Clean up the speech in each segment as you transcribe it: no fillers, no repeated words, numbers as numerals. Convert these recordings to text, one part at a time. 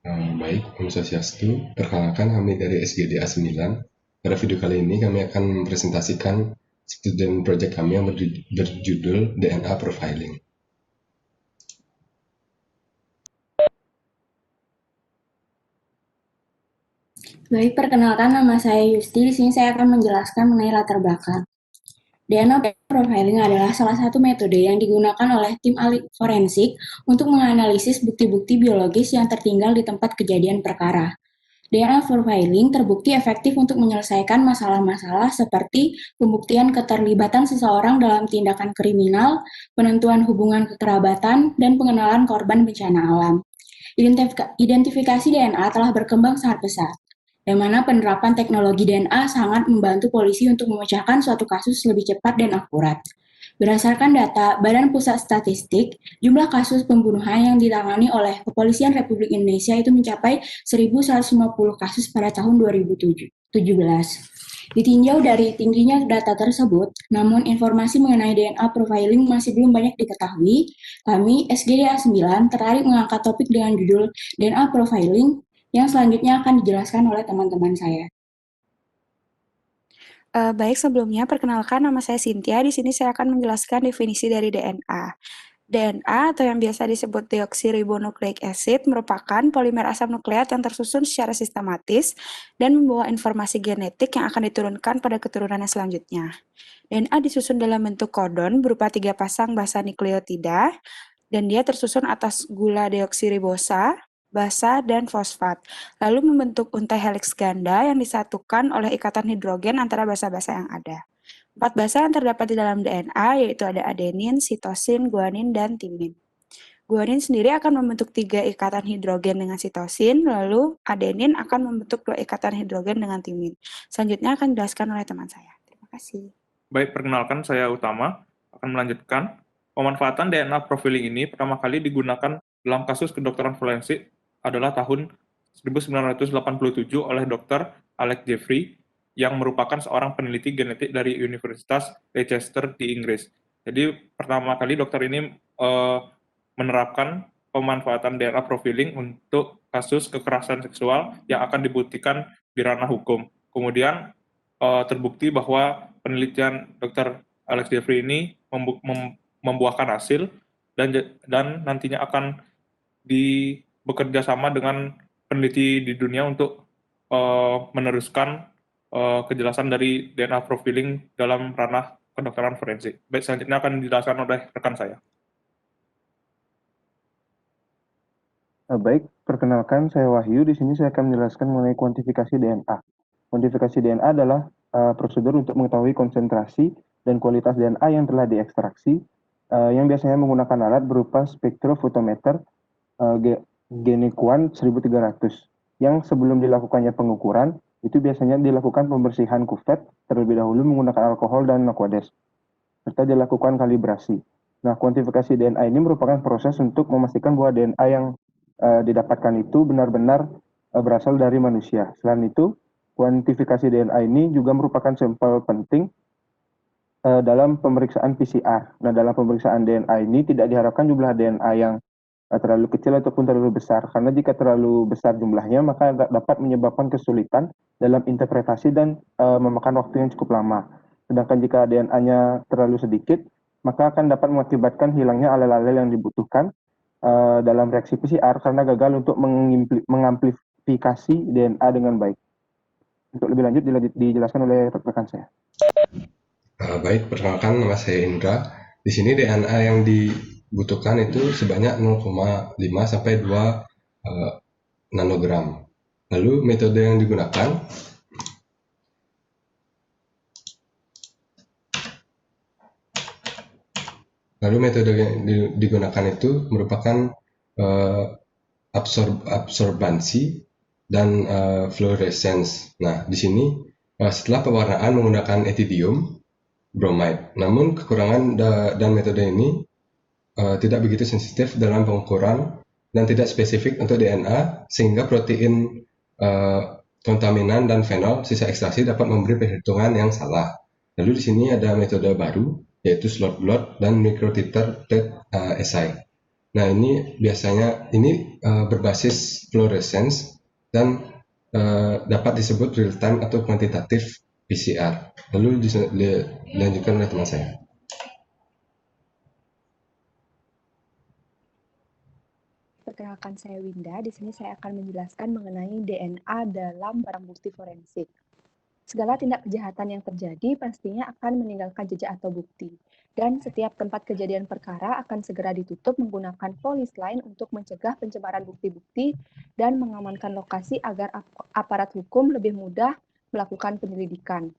Baik, Om Swastiastu. Perkenalkan kami dari SGDA 9. Pada video kali ini kami akan mempresentasikan student project kami yang berjudul DNA Profiling. Baik, perkenalkan nama saya Yusti. Di sini saya akan menjelaskan mengenai latar belakang. DNA profiling adalah salah satu metode yang digunakan oleh tim ahli forensik untuk menganalisis bukti-bukti biologis yang tertinggal di tempat kejadian perkara. DNA profiling terbukti efektif untuk menyelesaikan masalah-masalah seperti pembuktian keterlibatan seseorang dalam tindakan kriminal, penentuan hubungan kekerabatan, dan pengenalan korban bencana alam. Identifikasi DNA telah berkembang sangat pesat, yang mana penerapan teknologi DNA sangat membantu polisi untuk memecahkan suatu kasus lebih cepat dan akurat. Berdasarkan data Badan Pusat Statistik, jumlah kasus pembunuhan yang ditangani oleh Kepolisian Republik Indonesia itu mencapai 1.150 kasus pada tahun 2017. Ditinjau dari tingginya data tersebut, namun informasi mengenai DNA profiling masih belum banyak diketahui. Kami, SGDA 9, tertarik mengangkat topik dengan judul DNA profiling yang selanjutnya akan dijelaskan oleh teman-teman saya. Baik, sebelumnya perkenalkan nama saya Cynthia. Di sini saya akan menjelaskan definisi dari DNA. DNA atau yang biasa disebut deoksiribonucleic acid merupakan polimer asam nukleat yang tersusun secara sistematis dan membawa informasi genetik yang akan diturunkan pada keturunan yang selanjutnya. DNA disusun dalam bentuk kodon berupa 3 pasang basa nukleotida dan dia tersusun atas gula deoksiribosa, basa, dan fosfat, lalu membentuk untai heliks ganda yang disatukan oleh ikatan hidrogen antara basa-basa yang ada. 4 basa yang terdapat di dalam DNA yaitu ada adenin, sitosin, guanin, dan timin. Guanin sendiri akan membentuk 3 ikatan hidrogen dengan sitosin, lalu adenin akan membentuk 2 ikatan hidrogen dengan timin. Selanjutnya akan dijelaskan oleh teman saya. Terima kasih. Baik, perkenalkan saya Utama akan melanjutkan. Pemanfaatan DNA profiling ini pertama kali digunakan dalam kasus kedokteran forensik adalah tahun 1987 oleh Dr. Alex Jeffrey yang merupakan seorang peneliti genetik dari Universitas Leicester di Inggris. Jadi pertama kali dokter ini menerapkan pemanfaatan DNA profiling untuk kasus kekerasan seksual yang akan dibuktikan di ranah hukum. Kemudian terbukti bahwa penelitian Dr. Alex Jeffrey ini membuahkan hasil dan nantinya akan bekerja sama dengan peneliti di dunia untuk meneruskan kejelasan dari DNA profiling dalam ranah kedokteran forensik. Baik, selanjutnya akan dijelaskan oleh rekan saya. Baik, perkenalkan saya Wahyu. Di sini saya akan menjelaskan mengenai kuantifikasi DNA. Kuantifikasi DNA adalah prosedur untuk mengetahui konsentrasi dan kualitas DNA yang telah diekstraksi, yang biasanya menggunakan alat berupa spektrofotometer Genekuan 1300, yang sebelum dilakukannya pengukuran, itu biasanya dilakukan pembersihan kuvet terlebih dahulu menggunakan alkohol dan aqueous, serta dilakukan kalibrasi. Nah, kuantifikasi DNA ini merupakan proses untuk memastikan bahwa DNA yang didapatkan itu benar-benar berasal dari manusia. Selain itu, kuantifikasi DNA ini juga merupakan sampel penting dalam pemeriksaan PCR. Nah, dalam pemeriksaan DNA ini tidak diharapkan jumlah DNA yang terlalu kecil ataupun terlalu besar, karena jika terlalu besar jumlahnya maka dapat menyebabkan kesulitan dalam interpretasi dan memakan waktu yang cukup lama. Sedangkan jika DNA-nya terlalu sedikit, maka akan dapat mengakibatkan hilangnya alel-alel yang dibutuhkan dalam reaksi PCR karena gagal untuk mengamplifikasi DNA dengan baik. Untuk lebih lanjut dijelaskan oleh rekan saya. Baik, perkenalkan nama saya Indra. Di sini DNA yang dibutuhkan itu sebanyak 0,5 sampai 2 nanogram. Lalu metode yang digunakan itu merupakan absorbansi dan fluorescence. Nah, di sini setelah pewarnaan menggunakan ethidium bromide. Namun kekurangan dan metode ini tidak begitu sensitif dalam pengukuran dan tidak spesifik untuk DNA, sehingga protein kontaminan dan fenol sisa ekstraksi dapat memberi perhitungan yang salah. Lalu di sini ada metode baru yaitu slot blot dan microtiter plate assay. Nah, ini biasanya berbasis fluorescence dan dapat disebut real time atau kuantitatif PCR. Lalu dilanjutkan oleh teman saya. Perkenalkan, saya Winda. Di sini saya akan menjelaskan mengenai DNA dalam barang bukti forensik. Segala tindak kejahatan yang terjadi pastinya akan meninggalkan jejak atau bukti. Dan setiap tempat kejadian perkara akan segera ditutup menggunakan polis lain untuk mencegah pencemaran bukti-bukti dan mengamankan lokasi agar aparat hukum lebih mudah melakukan penyelidikan.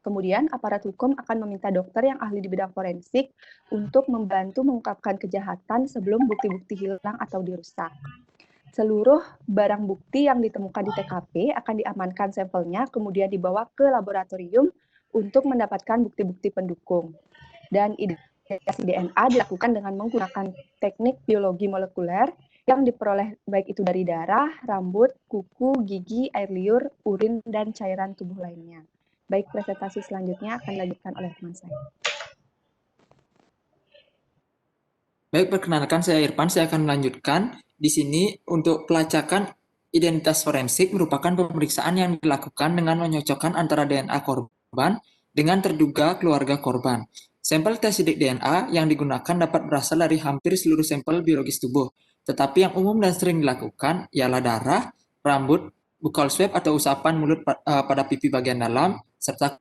Kemudian, aparat hukum akan meminta dokter yang ahli di bidang forensik untuk membantu mengungkapkan kejahatan sebelum bukti-bukti hilang atau dirusak. Seluruh barang bukti yang ditemukan di TKP akan diamankan sampelnya, kemudian dibawa ke laboratorium untuk mendapatkan bukti-bukti pendukung. Dan identifikasi DNA dilakukan dengan menggunakan teknik biologi molekuler yang diperoleh baik itu dari darah, rambut, kuku, gigi, air liur, urin, dan cairan tubuh lainnya. Baik, presentasi selanjutnya akan dilanjutkan oleh teman saya. Baik, perkenalkan saya Irfan. Saya akan melanjutkan di sini untuk pelacakan identitas forensik merupakan pemeriksaan yang dilakukan dengan menyocokkan antara DNA korban dengan terduga keluarga korban. Sampel tes sidik DNA yang digunakan dapat berasal dari hampir seluruh sampel biologis tubuh, tetapi yang umum dan sering dilakukan ialah darah, rambut, buccal swab atau usapan mulut pada pipi bagian dalam, serta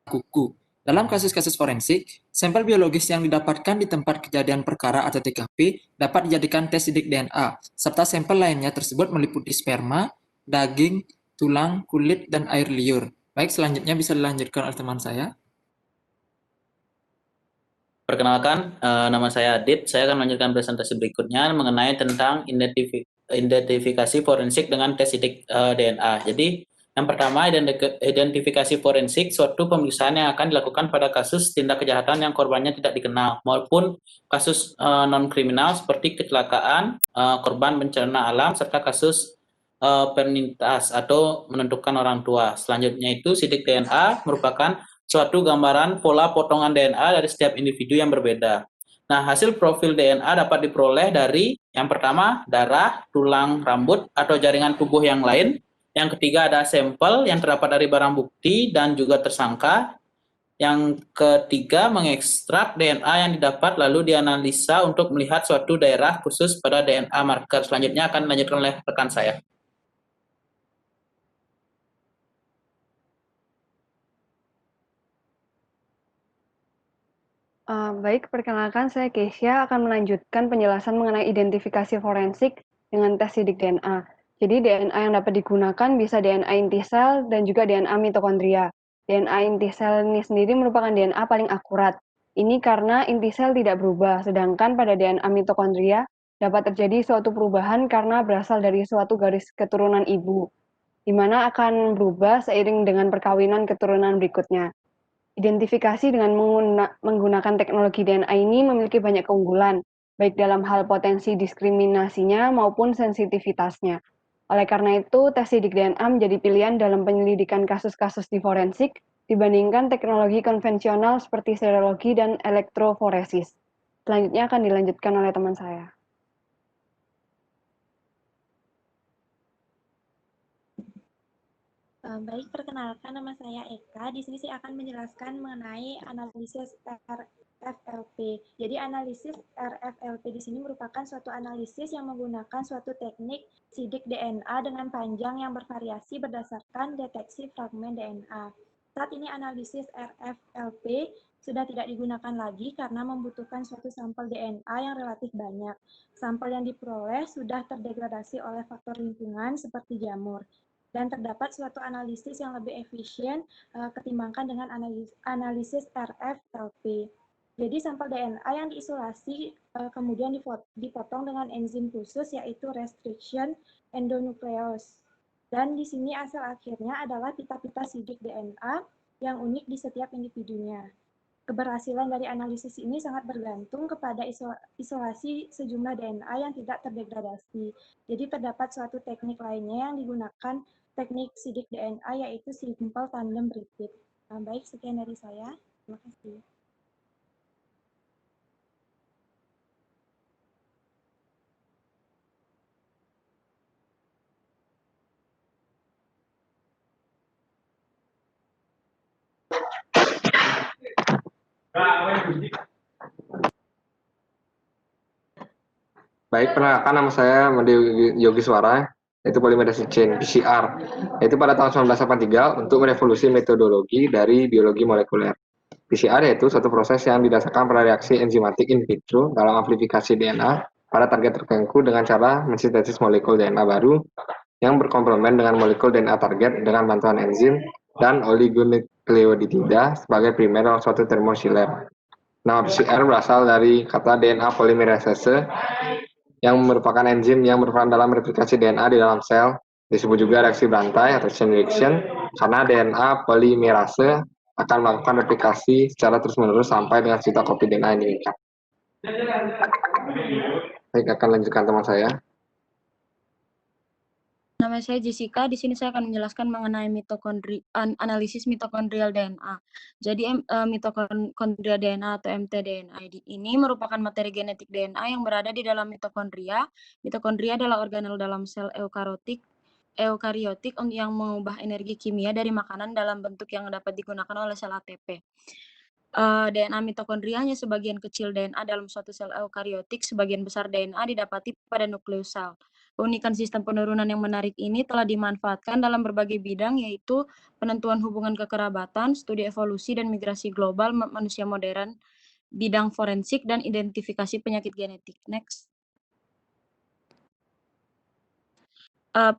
kuku. Dalam kasus-kasus forensik, sampel biologis yang didapatkan di tempat kejadian perkara atau TKP dapat dijadikan tes sidik DNA, serta sampel lainnya tersebut meliputi sperma, daging, tulang, kulit, dan air liur. Baik, selanjutnya bisa dilanjutkan oleh teman saya. Perkenalkan, nama saya Adit. Saya akan melanjutkan presentasi berikutnya mengenai tentang identifikasi forensik dengan tes sidik DNA. Jadi, yang pertama, identifikasi forensik suatu pemeriksaan yang akan dilakukan pada kasus tindak kejahatan yang korbannya tidak dikenal, maupun kasus non-kriminal seperti kecelakaan, korban bencana alam, serta kasus penintas atau menentukan orang tua. Selanjutnya itu, sidik DNA merupakan suatu gambaran pola potongan DNA dari setiap individu yang berbeda. Nah, hasil profil DNA dapat diperoleh dari yang pertama, darah, tulang, rambut, atau jaringan tubuh yang lain. Yang ketiga, ada sampel yang terdapat dari barang bukti dan juga tersangka. Yang ketiga, mengekstrak DNA yang didapat lalu dianalisa untuk melihat suatu daerah khusus pada DNA marker. Selanjutnya akan dilanjutkan oleh rekan saya. Baik, perkenalkan saya Keisha akan melanjutkan penjelasan mengenai identifikasi forensik dengan tes sidik DNA. Jadi DNA yang dapat digunakan bisa DNA inti sel dan juga DNA mitokondria. DNA inti sel ini sendiri merupakan DNA paling akurat. Ini karena inti sel tidak berubah, sedangkan pada DNA mitokondria dapat terjadi suatu perubahan karena berasal dari suatu garis keturunan ibu, di mana akan berubah seiring dengan perkawinan keturunan berikutnya. Identifikasi dengan menggunakan teknologi DNA ini memiliki banyak keunggulan, baik dalam hal potensi diskriminasinya maupun sensitivitasnya. Oleh karena itu, tes sidik DNA menjadi pilihan dalam penyelidikan kasus-kasus di forensik dibandingkan teknologi konvensional seperti serologi dan elektroforesis. Selanjutnya akan dilanjutkan oleh teman saya. Baik, perkenalkan nama saya Eka. Di sini saya akan menjelaskan mengenai analisis RFLP. Jadi analisis RFLP di sini merupakan suatu analisis yang menggunakan suatu teknik sidik DNA dengan panjang yang bervariasi berdasarkan deteksi fragmen DNA. Saat ini analisis RFLP sudah tidak digunakan lagi karena membutuhkan suatu sampel DNA yang relatif banyak. Sampel yang diperoleh sudah terdegradasi oleh faktor lingkungan seperti jamur. Dan terdapat suatu analisis yang lebih efisien ketimbangkan dengan analisis RFLP. Jadi sampel DNA yang diisolasi kemudian dipotong dengan enzim khusus yaitu restriction endonuklease. Dan di sini hasil akhirnya adalah pita-pita sidik DNA yang unik di setiap individunya. Keberhasilan dari analisis ini sangat bergantung kepada isolasi sejumlah DNA yang tidak terdegradasi. Jadi terdapat suatu teknik lainnya yang digunakan teknik sidik DNA yaitu simple tandem repeat. Baik, sekian dari saya. Terima kasih. Baik, perkenalkan nama saya Made Yogi Suara, yaitu Polymerase Chain PCR, yaitu pada tahun 1983 untuk merevolusi metodologi dari biologi molekuler. PCR yaitu suatu proses yang didasarkan pada reaksi enzimatik in vitro dalam amplifikasi DNA pada target tertentu dengan cara mensintesis molekul DNA baru yang berkomplement dengan molekul DNA target dengan bantuan enzim dan oligonukleotida sebagai primer dalam suatu termosiler. Nama PCR berasal dari kata DNA polymerase yang merupakan enzim yang berperan dalam replikasi DNA di dalam sel. Disebut juga reaksi berantai atau chain reaction karena DNA polimerase akan melakukan replikasi secara terus-menerus sampai dengan juta kopi DNA yang diinginkan. Baik, akan lanjutkan teman saya. Nama saya Jessica. Di sini saya akan menjelaskan mengenai analisis mitokondrial DNA. Jadi mitokondria DNA atau mtDNA ini merupakan materi genetik DNA yang berada di dalam mitokondria. Mitokondria adalah organel dalam sel eukariotik yang mengubah energi kimia dari makanan dalam bentuk yang dapat digunakan oleh sel ATP. DNA mitokondria hanya sebagian kecil DNA dalam suatu sel eukariotik, sebagian besar DNA didapati pada nukleus sel. Keunikan sistem penurunan yang menarik ini telah dimanfaatkan dalam berbagai bidang, yaitu penentuan hubungan kekerabatan, studi evolusi dan migrasi global manusia modern, bidang forensik, dan identifikasi penyakit genetik. Next.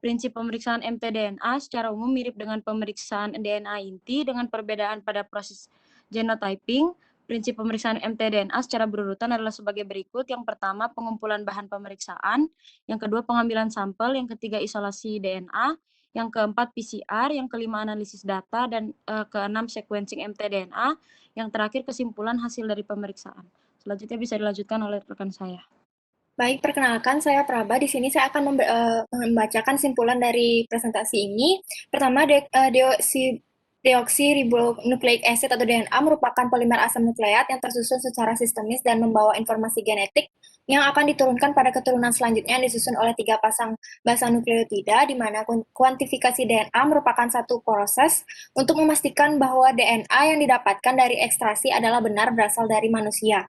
Prinsip pemeriksaan mtDNA secara umum mirip dengan pemeriksaan DNA inti dengan perbedaan pada proses genotyping. Prinsip pemeriksaan mtDNA secara berurutan adalah sebagai berikut. Yang pertama, pengumpulan bahan pemeriksaan. Yang kedua, pengambilan sampel. Yang ketiga, isolasi DNA. Yang keempat, PCR. Yang kelima, analisis data. Dan keenam, sequencing mtDNA. Yang terakhir, kesimpulan hasil dari pemeriksaan. Selanjutnya bisa dilanjutkan oleh rekan saya. Baik, perkenalkan saya Praba. Di sini saya akan membacakan simpulan dari presentasi ini. Pertama, deoksiribonukleik acid atau DNA merupakan polimer asam nukleat yang tersusun secara sistemis dan membawa informasi genetik yang akan diturunkan pada keturunan selanjutnya yang disusun oleh 3 pasang basa nukleotida, di mana kuantifikasi DNA merupakan satu proses untuk memastikan bahwa DNA yang didapatkan dari ekstraksi adalah benar berasal dari manusia.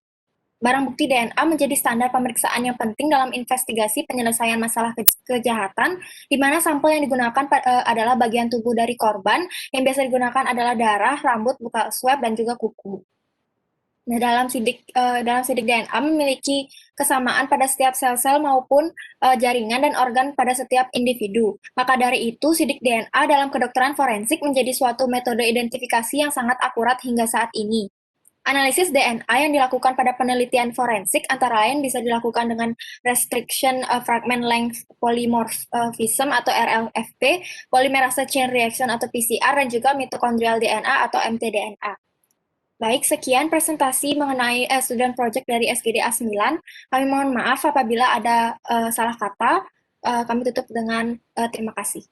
Barang bukti DNA menjadi standar pemeriksaan yang penting dalam investigasi penyelesaian masalah kejahatan, di mana sampel yang digunakan adalah bagian tubuh dari korban, yang biasa digunakan adalah darah, rambut, buka swab, dan juga kuku. Nah, dalam sidik DNA memiliki kesamaan pada setiap sel-sel maupun jaringan dan organ pada setiap individu. Maka dari itu, sidik DNA dalam kedokteran forensik menjadi suatu metode identifikasi yang sangat akurat hingga saat ini. Analisis DNA yang dilakukan pada penelitian forensik antara lain bisa dilakukan dengan restriction fragment length polymorphism atau RLFP, polymerase chain reaction atau PCR, dan juga mitochondrial DNA atau mtDNA. Baik, sekian presentasi mengenai student project dari SGD A9. Kami mohon maaf apabila ada salah kata. Kami tutup dengan terima kasih.